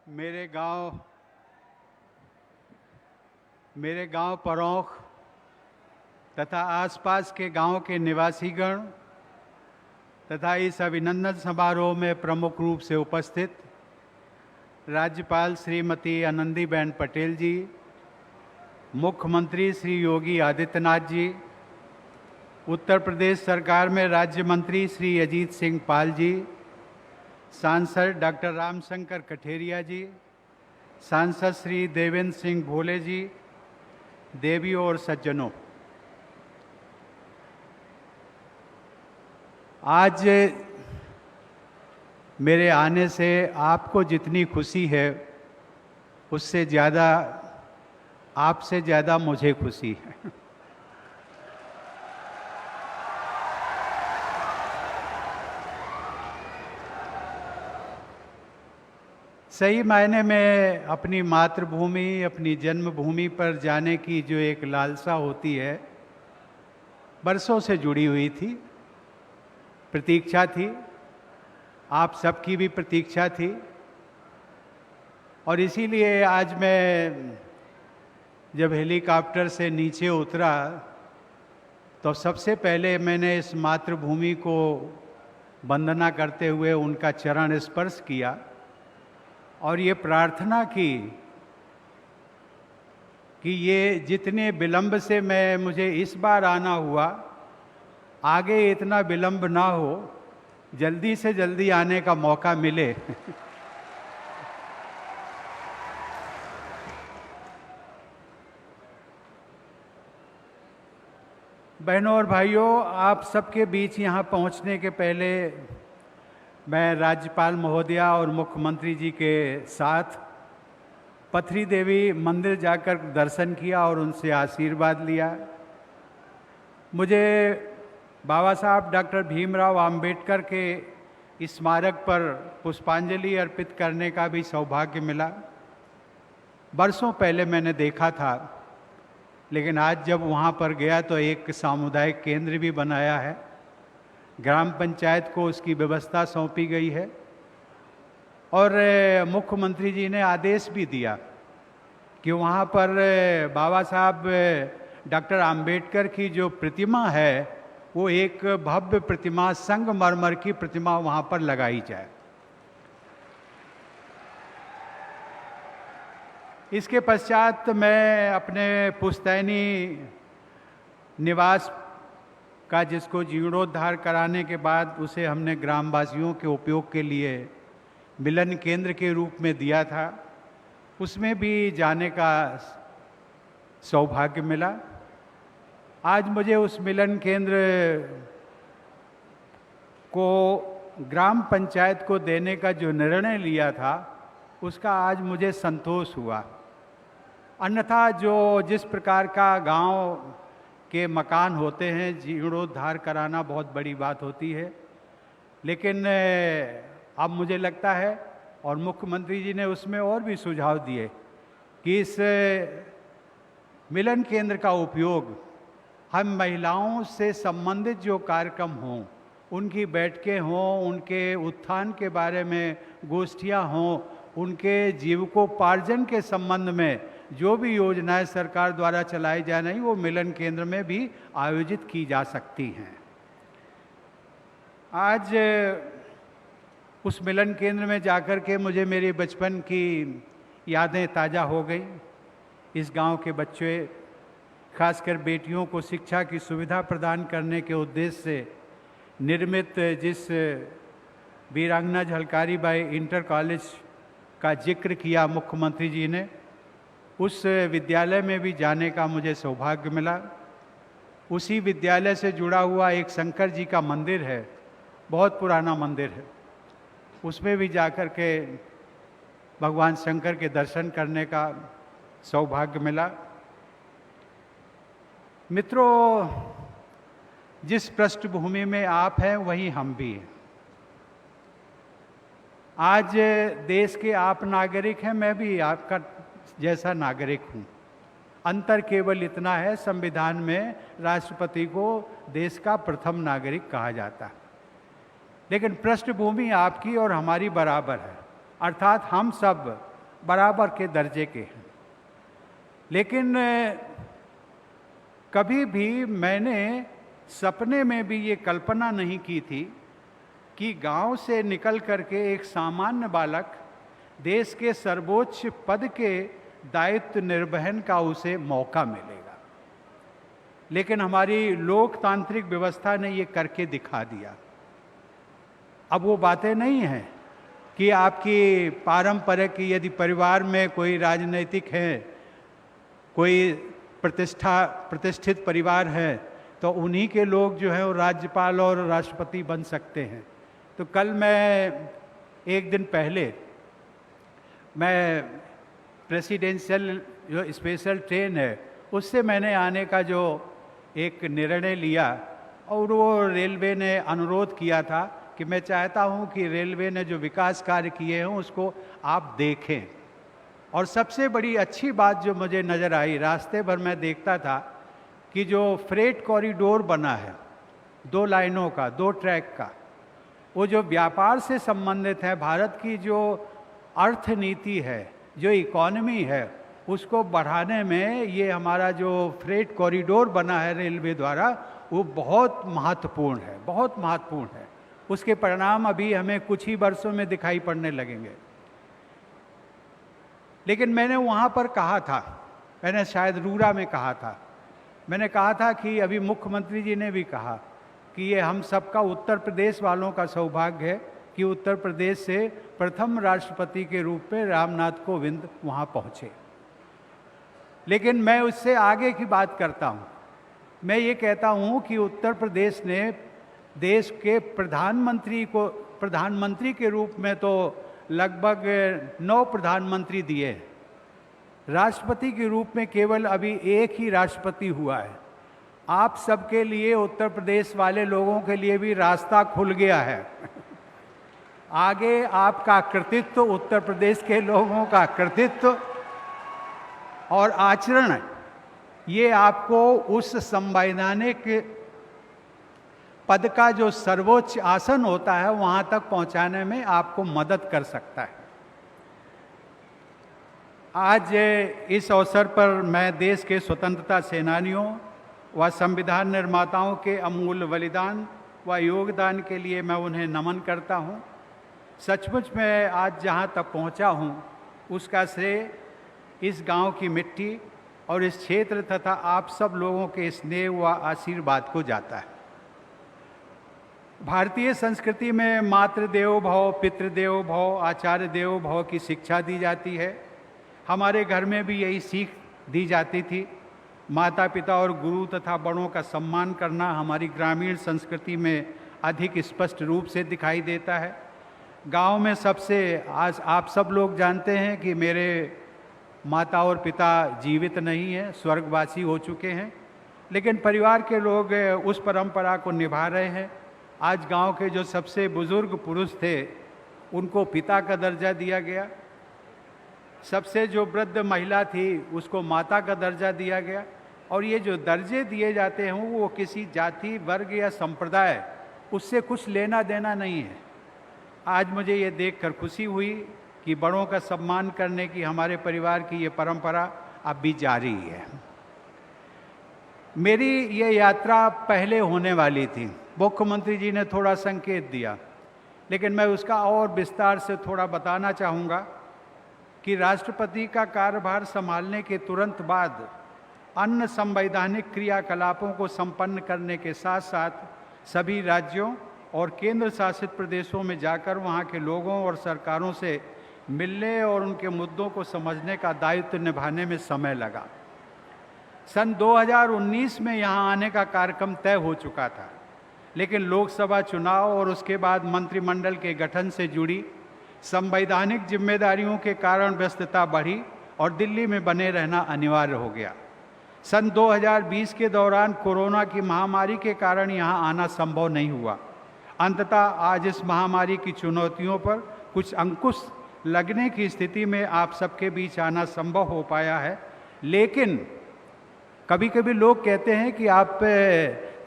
मेरे गांव परौख तथा आसपास के गांव के निवासीगण तथा इस अभिनंदन समारोह में प्रमुख रूप से उपस्थित राज्यपाल श्रीमती आनंदीबेन पटेल जी, मुख्यमंत्री श्री योगी आदित्यनाथ जी, उत्तर प्रदेश सरकार में राज्य मंत्री श्री अजीत सिंह पाल जी, सांसद डॉक्टर रामशंकर कठेरिया जी, सांसद श्री देवेंद्र सिंह भोले जी, देवियों और सज्जनों, आज मेरे आने से आपको जितनी खुशी है उससे ज़्यादा आपसे ज़्यादा मुझे खुशी है। सही मायने में अपनी मातृभूमि, अपनी जन्मभूमि पर जाने की जो एक लालसा होती है, बरसों से जुड़ी हुई थी, प्रतीक्षा थी, आप सबकी भी प्रतीक्षा थी। और इसीलिए आज मैं जब हेलीकॉप्टर से नीचे उतरा तो सबसे पहले मैंने इस मातृभूमि को वंदना करते हुए उनका चरण स्पर्श किया और ये प्रार्थना की कि ये जितने विलंब से मुझे इस बार आना हुआ, आगे इतना विलंब ना हो, जल्दी से जल्दी आने का मौका मिले। बहनों और भाइयों, आप सबके बीच यहाँ पहुँचने के पहले मैं राज्यपाल महोदया और मुख्यमंत्री जी के साथ पथरी देवी मंदिर जाकर दर्शन किया और उनसे आशीर्वाद लिया। मुझे बाबा साहब डॉक्टर भीमराव अंबेडकर के स्मारक पर पुष्पांजलि अर्पित करने का भी सौभाग्य मिला। बरसों पहले मैंने देखा था, लेकिन आज जब वहाँ पर गया तो एक सामुदायिक केंद्र भी बनाया है, ग्राम पंचायत को उसकी व्यवस्था सौंपी गई है और मुख्यमंत्री जी ने आदेश भी दिया कि वहाँ पर बाबा साहब डॉक्टर अंबेडकर की जो प्रतिमा है वो एक भव्य प्रतिमा, संगमरमर की प्रतिमा वहाँ पर लगाई जाए। इसके पश्चात मैं अपने पुश्तैनी निवास का, जिसको जीर्णोद्धार कराने के बाद उसे हमने ग्रामवासियों के उपयोग के लिए मिलन केंद्र के रूप में दिया था, उसमें भी जाने का सौभाग्य मिला। आज मुझे उस मिलन केंद्र को ग्राम पंचायत को देने का जो निर्णय लिया था उसका आज मुझे संतोष हुआ। अन्यथा जिस प्रकार का गांव के मकान होते हैं, जीर्णोद्धार कराना बहुत बड़ी बात होती है, लेकिन अब मुझे लगता है और मुख्यमंत्री जी ने उसमें और भी सुझाव दिए कि इस मिलन केंद्र का उपयोग हम महिलाओं से संबंधित जो कार्यक्रम हों, उनकी बैठकें हों, उनके उत्थान के बारे में गोष्ठियां हों, उनके जीविकोपार्जन के संबंध में जो भी योजनाएं सरकार द्वारा चलाई जा रही वो मिलन केंद्र में भी आयोजित की जा सकती हैं। आज उस मिलन केंद्र में जाकर के मुझे मेरे बचपन की यादें ताज़ा हो गई। इस गांव के बच्चे, खासकर बेटियों को शिक्षा की सुविधा प्रदान करने के उद्देश्य से निर्मित जिस वीरांगना झलकारी बाई इंटर कॉलेज का जिक्र किया मुख्यमंत्री जी ने, उस विद्यालय में भी जाने का मुझे सौभाग्य मिला। उसी विद्यालय से जुड़ा हुआ एक शंकर जी का मंदिर है, बहुत पुराना मंदिर है, उसमें भी जाकर के भगवान शंकर के दर्शन करने का सौभाग्य मिला। मित्रों, जिस पृष्ठभूमि में आप हैं वहीं हम भी हैं। आज देश के आप नागरिक हैं, मैं भी आपका जैसा नागरिक हूं। अंतर केवल इतना है, संविधान में राष्ट्रपति को देश का प्रथम नागरिक कहा जाता है, लेकिन पृष्ठभूमि आपकी और हमारी बराबर है। अर्थात हम सब बराबर के दर्जे के हैं। लेकिन कभी भी मैंने सपने में भी ये कल्पना नहीं की थी कि गांव से निकल करके एक सामान्य बालक देश के सर्वोच्च पद के दायित्व निर्वहन का उसे मौका मिलेगा। लेकिन हमारी लोकतांत्रिक व्यवस्था ने ये करके दिखा दिया। अब वो बातें नहीं हैं कि आपकी पारंपरिक, यदि परिवार में कोई राजनीतिक है, कोई प्रतिष्ठित परिवार है, तो उन्हीं के लोग जो है वो राज्यपाल और राष्ट्रपति बन सकते हैं। तो कल मैं एक दिन पहले मैं प्रेसिडेंशियल जो स्पेशल ट्रेन है उससे मैंने आने का जो एक निर्णय लिया, और वो रेलवे ने अनुरोध किया था कि मैं चाहता हूं कि रेलवे ने जो विकास कार्य किए हैं उसको आप देखें। और सबसे बड़ी अच्छी बात जो मुझे नज़र आई, रास्ते भर मैं देखता था कि जो फ्रेट कॉरिडोर बना है 2 लाइनों का, 2 ट्रैक का, वो जो व्यापार से संबंधित है, भारत की जो अर्थनीति है, जो इकॉनमी है, उसको बढ़ाने में ये हमारा जो फ्रेट कॉरिडोर बना है रेलवे द्वारा, वो बहुत महत्वपूर्ण है, बहुत महत्वपूर्ण है। उसके परिणाम अभी हमें कुछ ही वर्षों में दिखाई पड़ने लगेंगे। लेकिन मैंने वहाँ पर कहा था, मैंने शायद रूरा में कहा था, मैंने कहा था कि अभी मुख्यमंत्री जी ने भी कहा कि ये हम सबका, उत्तर प्रदेश वालों का सौभाग्य है कि उत्तर प्रदेश से प्रथम राष्ट्रपति के रूप में रामनाथ कोविंद वहाँ पहुँचे। लेकिन मैं उससे आगे की बात करता हूँ। मैं ये कहता हूँ कि उत्तर प्रदेश ने देश के प्रधानमंत्री के रूप में तो लगभग 9 प्रधानमंत्री दिए, राष्ट्रपति के रूप में केवल अभी एक ही राष्ट्रपति हुआ है। आप सबके लिए, उत्तर प्रदेश वाले लोगों के लिए भी रास्ता खुल गया है। आगे आपका कृतित्व, उत्तर प्रदेश के लोगों का कृतित्व और आचरण, ये आपको उस संवैधानिक पद का जो सर्वोच्च आसन होता है वहां तक पहुंचाने में आपको मदद कर सकता है। आज इस अवसर पर मैं देश के स्वतंत्रता सेनानियों व संविधान निर्माताओं के अमूल्य बलिदान व योगदान के लिए मैं उन्हें नमन करता हूं। सचमुच मैं आज जहां तक पहुंचा हूं उसका श्रेय इस गांव की मिट्टी और इस क्षेत्र तथा आप सब लोगों के स्नेह व आशीर्वाद को जाता है। भारतीय संस्कृति में मातृदेवो भव, पितृदेवो भव, आचार्य देवो भव की शिक्षा दी जाती है। हमारे घर में भी यही सीख दी जाती थी। माता पिता और गुरु तथा बड़ों का सम्मान करना हमारी ग्रामीण संस्कृति में अधिक स्पष्ट रूप से दिखाई देता है। गांव में सबसे, आज आप सब लोग जानते हैं कि मेरे माता और पिता जीवित नहीं हैं, स्वर्गवासी हो चुके हैं, लेकिन परिवार के लोग उस परंपरा को निभा रहे हैं। आज गांव के जो सबसे बुजुर्ग पुरुष थे उनको पिता का दर्जा दिया गया, सबसे जो वृद्ध महिला थी उसको माता का दर्जा दिया गया। और ये जो दर्जे दिए जाते हैं वो किसी जाति, वर्ग या संप्रदाय, उससे कुछ लेना देना नहीं है। आज मुझे ये देखकर खुशी हुई कि बड़ों का सम्मान करने की हमारे परिवार की ये परंपरा अब भी जारी है। मेरी ये यात्रा पहले होने वाली थी, मुख्यमंत्री जी ने थोड़ा संकेत दिया, लेकिन मैं उसका और विस्तार से थोड़ा बताना चाहूँगा कि राष्ट्रपति का कार्यभार संभालने के तुरंत बाद अन्य संवैधानिक क्रियाकलापों को संपन्न करने के साथ साथ सभी राज्यों और केंद्र शासित प्रदेशों में जाकर वहाँ के लोगों और सरकारों से मिलने और उनके मुद्दों को समझने का दायित्व निभाने में समय लगा। सन 2019 में यहाँ आने का कार्यक्रम तय हो चुका था, लेकिन लोकसभा चुनाव और उसके बाद मंत्रिमंडल के गठन से जुड़ी संवैधानिक जिम्मेदारियों के कारण व्यस्तता बढ़ी और दिल्ली में बने रहना अनिवार्य हो गया। सन 2020 के दौरान कोरोना की महामारी के कारण यहाँ आना संभव नहीं हुआ। अंततः आज इस महामारी की चुनौतियों पर कुछ अंकुश लगने की स्थिति में आप सबके बीच आना संभव हो पाया है। लेकिन कभी कभी लोग कहते हैं कि आप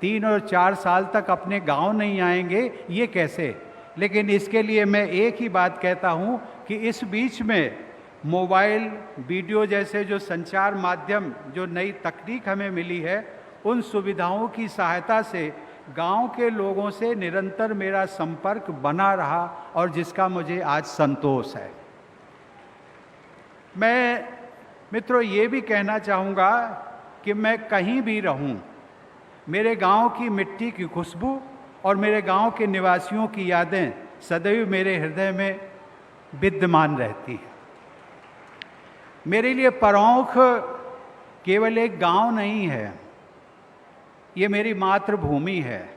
3 और 4 साल तक अपने गांव नहीं आएंगे, ये कैसे? लेकिन इसके लिए मैं एक ही बात कहता हूं कि इस बीच में मोबाइल, वीडियो जैसे जो संचार माध्यम, जो नई तकनीक हमें मिली है, उन सुविधाओं की सहायता से गांव के लोगों से निरंतर मेरा संपर्क बना रहा और जिसका मुझे आज संतोष है। मैं मित्रों ये भी कहना चाहूँगा कि मैं कहीं भी रहूं, मेरे गांव की मिट्टी की खुशबू और मेरे गांव के निवासियों की यादें सदैव मेरे हृदय में विद्यमान रहती हैं। मेरे लिए परौंख केवल एक गांव नहीं है, ये मेरी मातृभूमि है,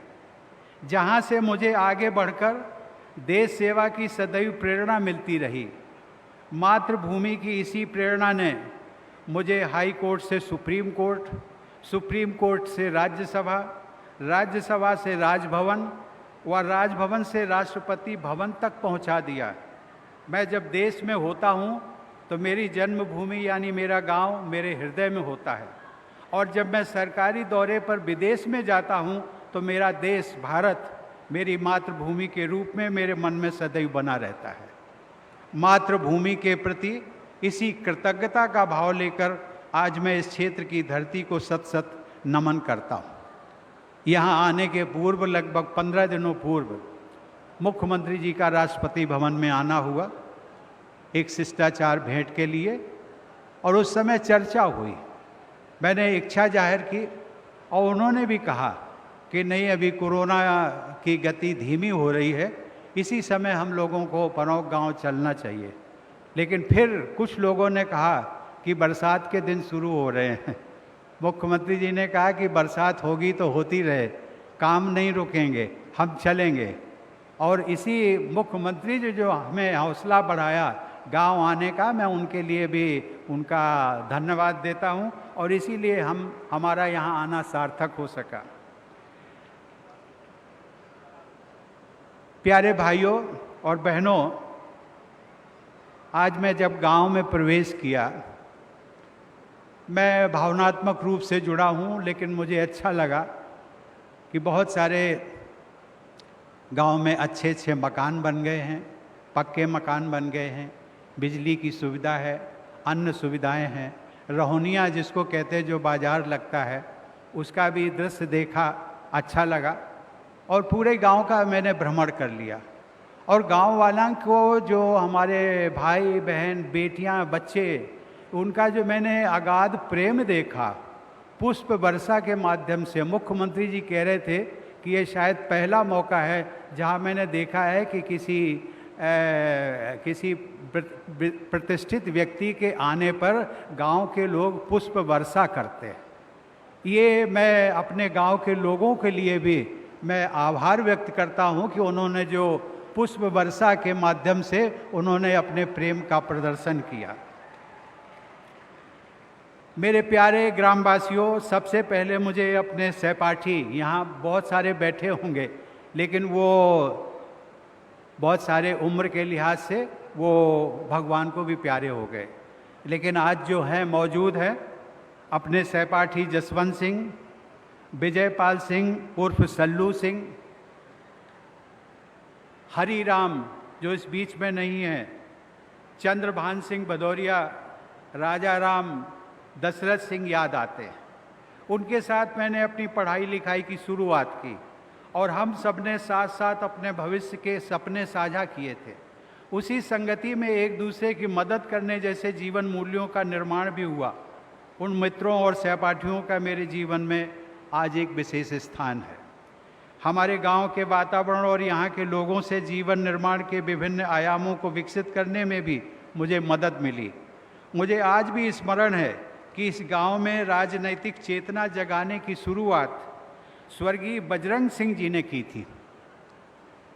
जहाँ से मुझे आगे बढ़कर देश सेवा की सदैव प्रेरणा मिलती रही। मातृभूमि की इसी प्रेरणा ने मुझे हाई कोर्ट से सुप्रीम कोर्ट, सुप्रीम कोर्ट से राज्यसभा, राज्यसभा से राजभवन व राजभवन से राष्ट्रपति भवन तक पहुंचा दिया। मैं जब देश में होता हूं तो मेरी जन्मभूमि यानी मेरा गांव मेरे हृदय में होता है, और जब मैं सरकारी दौरे पर विदेश में जाता हूं तो मेरा देश भारत मेरी मातृभूमि के रूप में मेरे मन में सदैव बना रहता है। मातृभूमि के प्रति इसी कृतज्ञता का भाव लेकर आज मैं इस क्षेत्र की धरती को सत सत नमन करता हूँ। यहाँ आने के पूर्व लगभग 15 दिनों पूर्व मुख्यमंत्री जी का राष्ट्रपति भवन में आना हुआ, एक शिष्टाचार भेंट के लिए, और उस समय चर्चा हुई। मैंने इच्छा जाहिर की और उन्होंने भी कहा कि नहीं, अभी कोरोना की गति धीमी हो रही है, इसी समय हम लोगों को परौंख गांव चलना चाहिए। लेकिन फिर कुछ लोगों ने कहा कि बरसात के दिन शुरू हो रहे हैं। मुख्यमंत्री जी ने कहा कि बरसात होगी तो होती रहे, काम नहीं रुकेंगे, हम चलेंगे। और इसी मुख्यमंत्री जी जो हमें हौसला बढ़ाया गांव आने का, मैं उनके लिए भी उनका धन्यवाद देता हूं, और इसीलिए हमारा यहाँ आना सार्थक हो सका। प्यारे भाइयों और बहनों, आज मैं जब गांव में प्रवेश किया, मैं भावनात्मक रूप से जुड़ा हूं, लेकिन मुझे अच्छा लगा कि बहुत सारे गांव में अच्छे अच्छे मकान बन गए हैं, पक्के मकान बन गए हैं, बिजली की सुविधा है, अन्य सुविधाएं हैं, रहोनिया जिसको कहते हैं जो बाजार लगता है, उसका भी दृश्य देखा, अच्छा लगा। और पूरे गांव का मैंने भ्रमण कर लिया, और गांव वालों को, जो हमारे भाई बहन, बेटियां, बच्चे, उनका जो मैंने अगाध प्रेम देखा पुष्प वर्षा के माध्यम से। मुख्यमंत्री जी कह रहे थे कि ये शायद पहला मौका है जहां मैंने देखा है कि किसी प्रतिष्ठित व्यक्ति के आने पर गांव के लोग पुष्प वर्षा करते हैं। ये मैं अपने गांव के लोगों के लिए भी मैं आभार व्यक्त करता हूं कि उन्होंने जो पुष्प वर्षा के माध्यम से उन्होंने अपने प्रेम का प्रदर्शन किया। मेरे प्यारे ग्रामवासियों, सबसे पहले मुझे अपने सहपाठी, यहाँ बहुत सारे बैठे होंगे लेकिन वो बहुत सारे उम्र के लिहाज से वो भगवान को भी प्यारे हो गए, लेकिन आज जो हैं मौजूद हैं, अपने सहपाठी जसवंत सिंह, विजयपाल सिंह उर्फ सल्लू सिंह, हरिराम जो इस बीच में नहीं है, चंद्रभान सिंह भदौरिया, राजा राम, दशरथ सिंह याद आते हैं। उनके साथ मैंने अपनी पढ़ाई लिखाई की शुरुआत की और हम सब ने साथ साथ अपने भविष्य के सपने साझा किए थे। उसी संगति में एक दूसरे की मदद करने जैसे जीवन मूल्यों का निर्माण भी हुआ। उन मित्रों और सहपाठियों का मेरे जीवन में आज एक विशेष स्थान है। हमारे गांव के वातावरण और यहाँ के लोगों से जीवन निर्माण के विभिन्न आयामों को विकसित करने में भी मुझे मदद मिली। मुझे आज भी स्मरण है कि इस गांव में राजनैतिक चेतना जगाने की शुरुआत स्वर्गीय बजरंग सिंह जी ने की थी,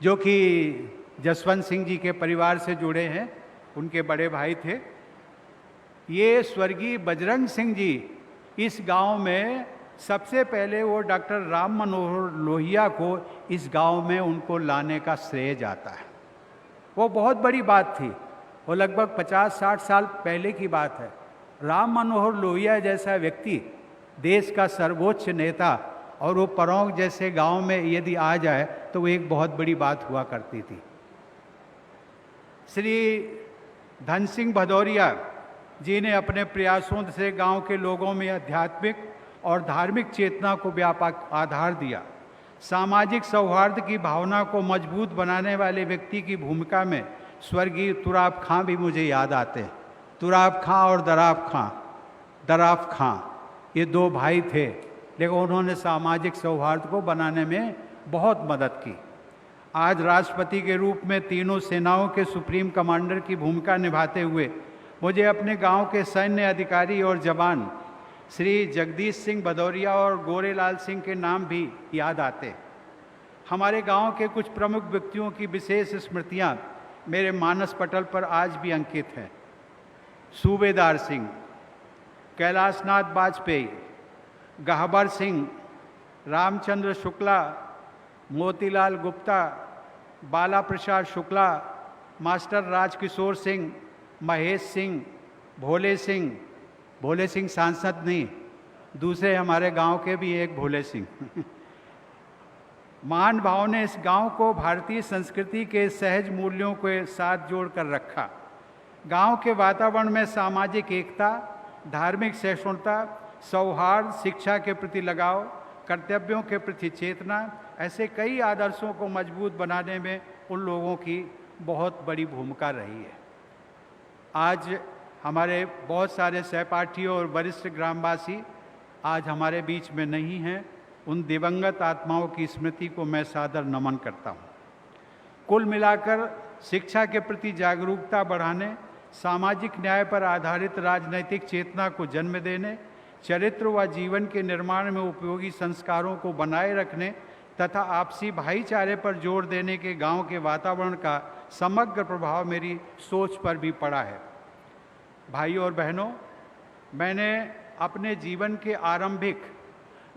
जो कि जसवंत सिंह जी के परिवार से जुड़े हैं, उनके बड़े भाई थे। ये स्वर्गीय बजरंग सिंह जी इस गांव में सबसे पहले वो डॉक्टर राम मनोहर लोहिया को इस गांव में उनको लाने का श्रेय जाता है। वो बहुत बड़ी बात थी, वो लगभग 50-60 साल पहले की बात है। राम मनोहर लोहिया जैसा व्यक्ति, देश का सर्वोच्च नेता, और वो परौंख जैसे गांव में यदि आ जाए तो वो एक बहुत बड़ी बात हुआ करती थी। श्री धन सिंह भदौरिया जी ने अपने प्रयासों से गांव के लोगों में आध्यात्मिक और धार्मिक चेतना को व्यापक आधार दिया। सामाजिक सौहार्द की भावना को मजबूत बनाने वाले व्यक्ति की भूमिका में स्वर्गीय तुराब खां भी मुझे याद आते हैं। तुराब खां और दराफ खां ये दो भाई थे, लेकिन उन्होंने सामाजिक सौहार्द को बनाने में बहुत मदद की। आज राष्ट्रपति के रूप में तीनों सेनाओं के सुप्रीम कमांडर की भूमिका निभाते हुए मुझे अपने गांव के सैन्य अधिकारी और जवान श्री जगदीश सिंह भदौरिया और गोरेलाल सिंह के नाम भी याद आते। हमारे गांव के कुछ प्रमुख व्यक्तियों की विशेष स्मृतियां मेरे मानस पटल पर आज भी अंकित हैं। सूबेदार सिंह, कैलाशनाथ वाजपेयी, गहबर सिंह, रामचंद्र शुक्ला, मोतीलाल गुप्ता, बाला प्रसाद शुक्ला, मास्टर राजकिशोर सिंह, महेश सिंह, भोले सिंह सांसद नहीं, दूसरे हमारे गांव के भी एक भोले सिंह। महान भाव ने इस गांव को भारतीय संस्कृति के सहज मूल्यों के साथ जोड़कर रखा। गांव के वातावरण में सामाजिक एकता, धार्मिक सहिष्णुता, सौहार्द, शिक्षा के प्रति लगाव, कर्तव्यों के प्रति चेतना, ऐसे कई आदर्शों को मजबूत बनाने में उन लोगों की बहुत बड़ी भूमिका रही है। आज हमारे बहुत सारे सहपाठी और वरिष्ठ ग्रामवासी आज हमारे बीच में नहीं हैं। उन दिवंगत आत्माओं की स्मृति को मैं सादर नमन करता हूँ। कुल मिलाकर शिक्षा के प्रति जागरूकता बढ़ाने, सामाजिक न्याय पर आधारित राजनैतिक चेतना को जन्म देने, चरित्र व जीवन के निर्माण में उपयोगी संस्कारों को बनाए रखने तथा आपसी भाईचारे पर जोर देने के गांव के वातावरण का समग्र प्रभाव मेरी सोच पर भी पड़ा है। भाइयों और बहनों, मैंने अपने जीवन के आरंभिक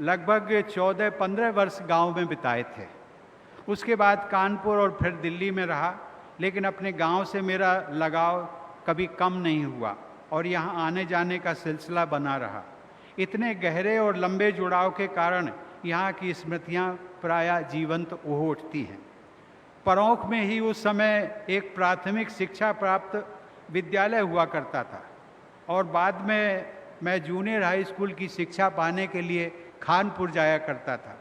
लगभग 14-15 वर्ष गांव में बिताए थे। उसके बाद कानपुर और फिर दिल्ली में रहा, लेकिन अपने गांव से मेरा लगाव कभी कम नहीं हुआ और यहां आने जाने का सिलसिला बना रहा। इतने गहरे और लंबे जुड़ाव के कारण यहाँ की स्मृतियाँ प्रायः जीवंत हो उठती हैं। परौंख में ही उस समय एक प्राथमिक शिक्षा प्राप्त विद्यालय हुआ करता था और बाद में मैं जूनियर हाई स्कूल की शिक्षा पाने के लिए खानपुर जाया करता था।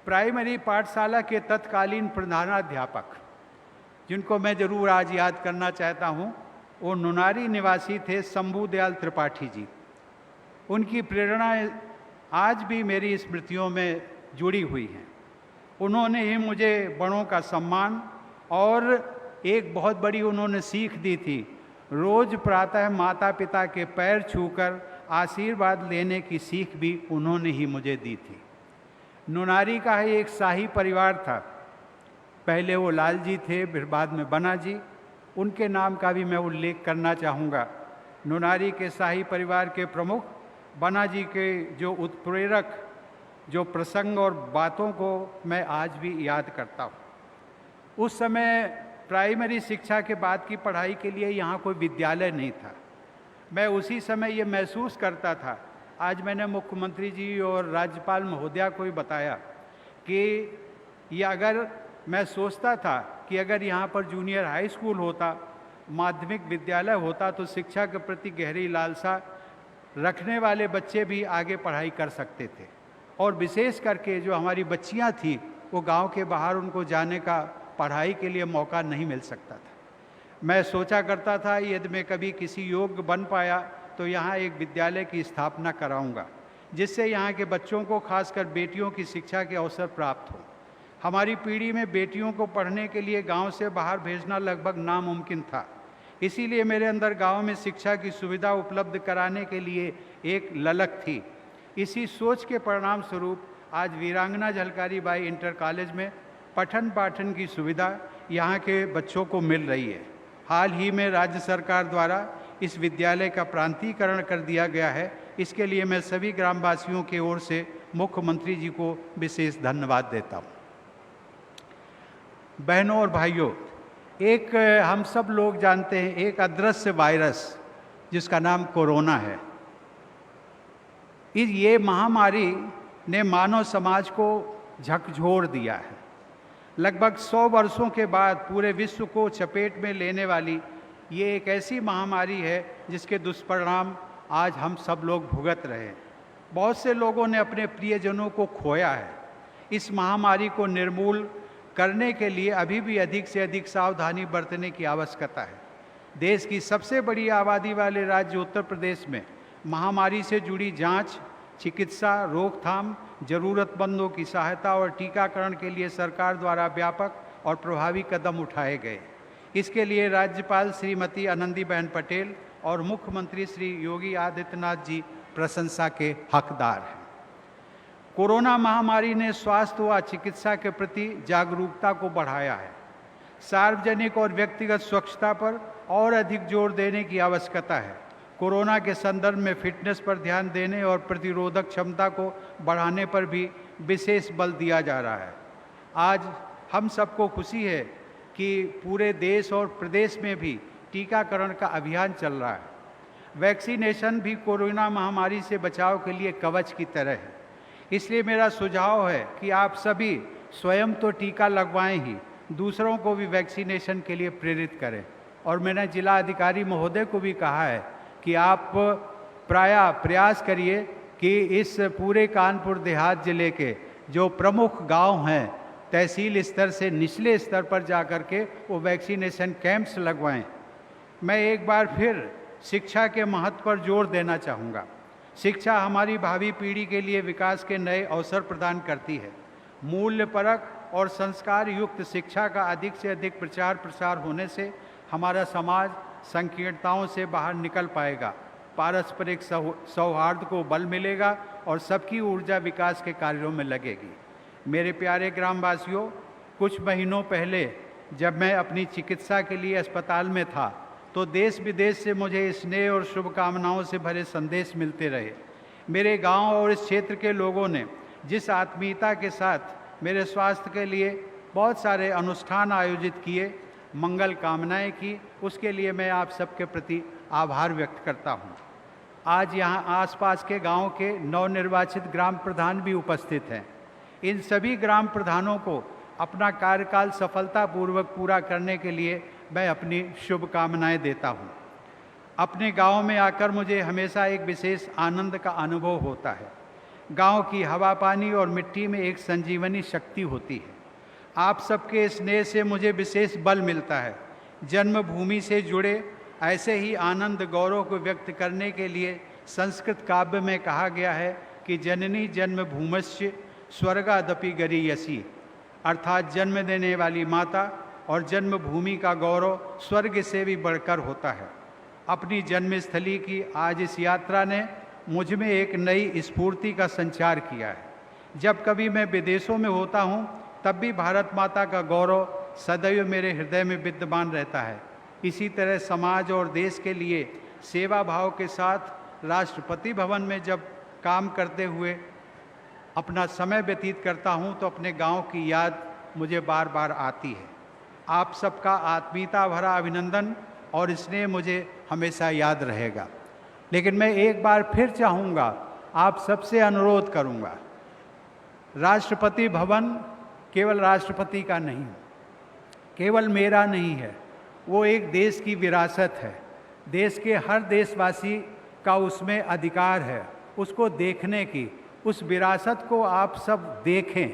प्राइमरी पाठशाला के तत्कालीन प्रधानाध्यापक, जिनको मैं जरूर आज याद करना चाहता हूँ, वो नुनारी निवासी थे शंभू दयाल त्रिपाठी जी। उनकी प्रेरणा आज भी मेरी स्मृतियों में जुड़ी हुई हैं। उन्होंने ही मुझे बड़ों का सम्मान और एक बहुत बड़ी उन्होंने सीख दी थी, रोज प्रातः माता पिता के पैर छूकर आशीर्वाद लेने की सीख भी उन्होंने ही मुझे दी थी। नुनारी का ही एक शाही परिवार था। पहले वो लाल जी थे, फिर बाद में बना जी। उनके नाम का भी मैं उल्लेख करना चाहूँगा। नुनारी के शाही परिवार के प्रमुख बना जी के जो उत्प्रेरक जो प्रसंग और बातों को मैं आज भी याद करता हूँ। उस समय प्राइमरी शिक्षा के बाद की पढ़ाई के लिए यहाँ कोई विद्यालय नहीं था। मैं उसी समय ये महसूस करता था, आज मैंने मुख्यमंत्री जी और राज्यपाल महोदया को भी बताया कि ये अगर मैं सोचता था कि अगर यहाँ पर जूनियर हाई स्कूल होता, माध्यमिक विद्यालय होता, तो शिक्षा के प्रति गहरी लालसा रखने वाले बच्चे भी आगे पढ़ाई कर सकते थे। और विशेष करके जो हमारी बच्चियाँ थीं, वो गांव के बाहर उनको जाने का पढ़ाई के लिए मौका नहीं मिल सकता था। मैं सोचा करता था यदि मैं कभी किसी योग्य बन पाया तो यहाँ एक विद्यालय की स्थापना कराऊंगा, जिससे यहाँ के बच्चों को, खासकर बेटियों की शिक्षा के अवसर प्राप्त हो। हमारी पीढ़ी में बेटियों को पढ़ने के लिए गांव से बाहर भेजना लगभग नामुमकिन था। इसीलिए मेरे अंदर गांव में शिक्षा की सुविधा उपलब्ध कराने के लिए एक ललक थी। इसी सोच के परिणाम स्वरूप आज वीरांगना झलकारी बाई इंटर कॉलेज में पठन पाठन की सुविधा यहाँ के बच्चों को मिल रही है। हाल ही में राज्य सरकार द्वारा इस विद्यालय का प्रांतीकरण कर दिया गया है। इसके लिए मैं सभी ग्रामवासियों की ओर से मुख्यमंत्री जी को विशेष धन्यवाद देता हूँ। बहनों और भाइयों, एक हम सब लोग जानते हैं एक अदृश्य वायरस जिसका नाम कोरोना है। ये महामारी ने मानव समाज को झकझोर दिया है। लगभग 100 वर्षों के बाद पूरे विश्व को चपेट में लेने वाली ये एक ऐसी महामारी है जिसके दुष्परिणाम आज हम सब लोग भुगत रहे हैं। बहुत से लोगों ने अपने प्रियजनों को खोया है। इस महामारी को निर्मूल करने के लिए अभी भी अधिक से अधिक सावधानी बरतने की आवश्यकता है। देश की सबसे बड़ी आबादी वाले राज्य उत्तर प्रदेश में महामारी से जुड़ी जांच, चिकित्सा, रोकथाम, जरूरतमंदों की सहायता और टीकाकरण के लिए सरकार द्वारा व्यापक और प्रभावी कदम उठाए गए। इसके लिए राज्यपाल श्रीमती आनंदीबेन पटेल और मुख्यमंत्री श्री योगी आदित्यनाथ जी प्रशंसा के हकदार हैं। कोरोना महामारी ने स्वास्थ्य व चिकित्सा के प्रति जागरूकता को बढ़ाया है। सार्वजनिक और व्यक्तिगत स्वच्छता पर और अधिक जोर देने की आवश्यकता है। कोरोना के संदर्भ में फिटनेस पर ध्यान देने और प्रतिरोधक क्षमता को बढ़ाने पर भी विशेष बल दिया जा रहा है। आज हम सबको खुशी है कि पूरे देश और प्रदेश में भी टीकाकरण का अभियान चल रहा है। वैक्सीनेशन भी कोरोना महामारी से बचाव के लिए कवच की तरह है। इसलिए मेरा सुझाव है कि आप सभी स्वयं तो टीका लगवाएं ही, दूसरों को भी वैक्सीनेशन के लिए प्रेरित करें। और मैंने जिला अधिकारी महोदय को भी कहा है कि आप प्रयास करिए कि इस पूरे कानपुर देहात जिले के जो प्रमुख गांव हैं, तहसील स्तर से निचले स्तर पर जाकर के वो वैक्सीनेशन कैंप्स लगवाएं। मैं एक बार फिर शिक्षा के महत्व पर जोर देना चाहूँगा। शिक्षा हमारी भावी पीढ़ी के लिए विकास के नए अवसर प्रदान करती है। मूल्यपरक और संस्कार युक्त शिक्षा का अधिक से अधिक प्रचार प्रसार होने से हमारा समाज संकीर्णताओं से बाहर निकल पाएगा, पारस्परिक सौहार्द को बल मिलेगा और सबकी ऊर्जा विकास के कार्यों में लगेगी। मेरे प्यारे ग्रामवासियों, कुछ महीनों पहले जब मैं अपनी चिकित्सा के लिए अस्पताल में था तो देश विदेश से मुझे स्नेह और शुभकामनाओं से भरे संदेश मिलते रहे। मेरे गांव और इस क्षेत्र के लोगों ने जिस आत्मीयता के साथ मेरे स्वास्थ्य के लिए बहुत सारे अनुष्ठान आयोजित किए, मंगल कामनाएं की, उसके लिए मैं आप सबके प्रति आभार व्यक्त करता हूं। आज यहाँ आसपास के गांव के नवनिर्वाचित ग्राम प्रधान भी उपस्थित हैं। इन सभी ग्राम प्रधानों को अपना कार्यकाल सफलतापूर्वक पूरा करने के लिए मैं अपनी शुभकामनाएं देता हूं। अपने गांव में आकर मुझे हमेशा एक विशेष आनंद का अनुभव होता है। गांव की हवा, पानी और मिट्टी में एक संजीवनी शक्ति होती है। आप सबके स्नेह से मुझे विशेष बल मिलता है। जन्मभूमि से जुड़े ऐसे ही आनंद गौरव को व्यक्त करने के लिए संस्कृत काव्य में कहा गया है कि जननी जन्मभूमस्य स्वर्गादपि गरीयसी, अर्थात जन्म देने वाली माता और जन्मभूमि का गौरव स्वर्ग से भी बढ़कर होता है। अपनी जन्मस्थली की आज इस यात्रा ने मुझ में एक नई स्फूर्ति का संचार किया है। जब कभी मैं विदेशों में होता हूँ तब भी भारत माता का गौरव सदैव मेरे हृदय में विद्यमान रहता है। इसी तरह समाज और देश के लिए सेवा भाव के साथ राष्ट्रपति भवन में जब काम करते हुए अपना समय व्यतीत करता हूं तो अपने गांव की याद मुझे बार बार आती है। आप सबका आत्मीयता भरा अभिनंदन और स्नेह मुझे हमेशा याद रहेगा। लेकिन मैं एक बार फिर चाहूँगा, आप सबसे अनुरोध करूँगा, राष्ट्रपति भवन केवल राष्ट्रपति का नहीं, केवल मेरा नहीं है, वो एक देश की विरासत है। देश के हर देशवासी का उसमें अधिकार है उसको देखने की। उस विरासत को आप सब देखें।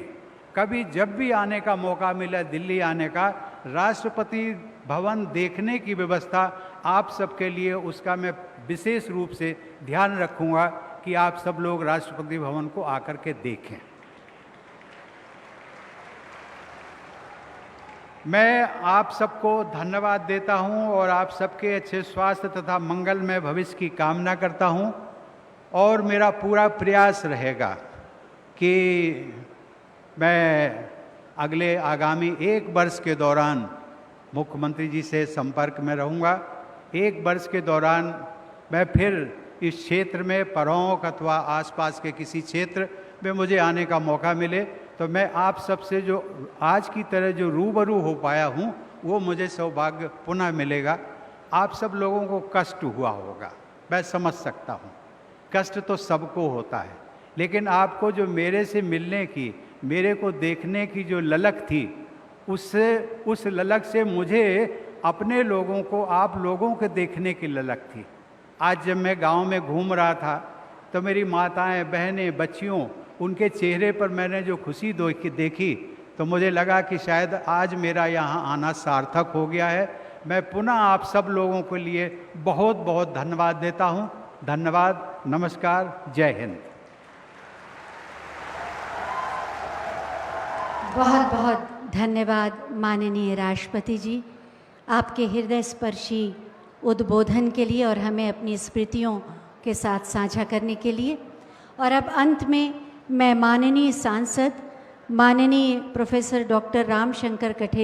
कभी जब भी आने का मौका मिले दिल्ली आने का, राष्ट्रपति भवन देखने की व्यवस्था आप सबके लिए, उसका मैं विशेष रूप से ध्यान रखूँगा कि आप सब लोग राष्ट्रपति भवन को आकर के देखें। मैं आप सबको धन्यवाद देता हूं और आप सबके अच्छे स्वास्थ्य तथा मंगलमय भविष्य की कामना करता हूं। और मेरा पूरा प्रयास रहेगा कि मैं अगले आगामी 1 वर्ष के दौरान मुख्यमंत्री जी से संपर्क में रहूँगा। 1 वर्ष के दौरान मैं फिर इस क्षेत्र में परौंक अथवा आसपास के किसी क्षेत्र में मुझे आने का मौका मिले तो मैं आप सबसे जो आज की तरह जो रूबरू हो पाया हूँ वो मुझे सौभाग्य पुनः मिलेगा। आप सब लोगों को कष्ट हुआ होगा, मैं समझ सकता हूँ, कष्ट तो सबको होता है, लेकिन आपको जो मेरे से मिलने की, मेरे को देखने की जो ललक थी, उससे उस ललक से मुझे अपने लोगों को, आप लोगों को देखने की ललक थी। आज जब मैं गांव में घूम रहा था तो मेरी माताएं, बहनें, बच्चियों, उनके चेहरे पर मैंने जो खुशी देखी तो मुझे लगा कि शायद आज मेरा यहाँ आना सार्थक हो गया है। मैं पुनः आप सब लोगों के लिए बहुत बहुत धन्यवाद देता हूँ। धन्यवाद, नमस्कार, जय हिंद। बहुत बहुत धन्यवाद माननीय राष्ट्रपति जी, आपके हृदय स्पर्शी उद्बोधन के लिए और हमें अपनी स्मृतियों के साथ साझा करने के लिए। और अब अंत में मैं माननीय सांसद, माननीय प्रोफेसर डॉक्टर रामशंकर कठेरिया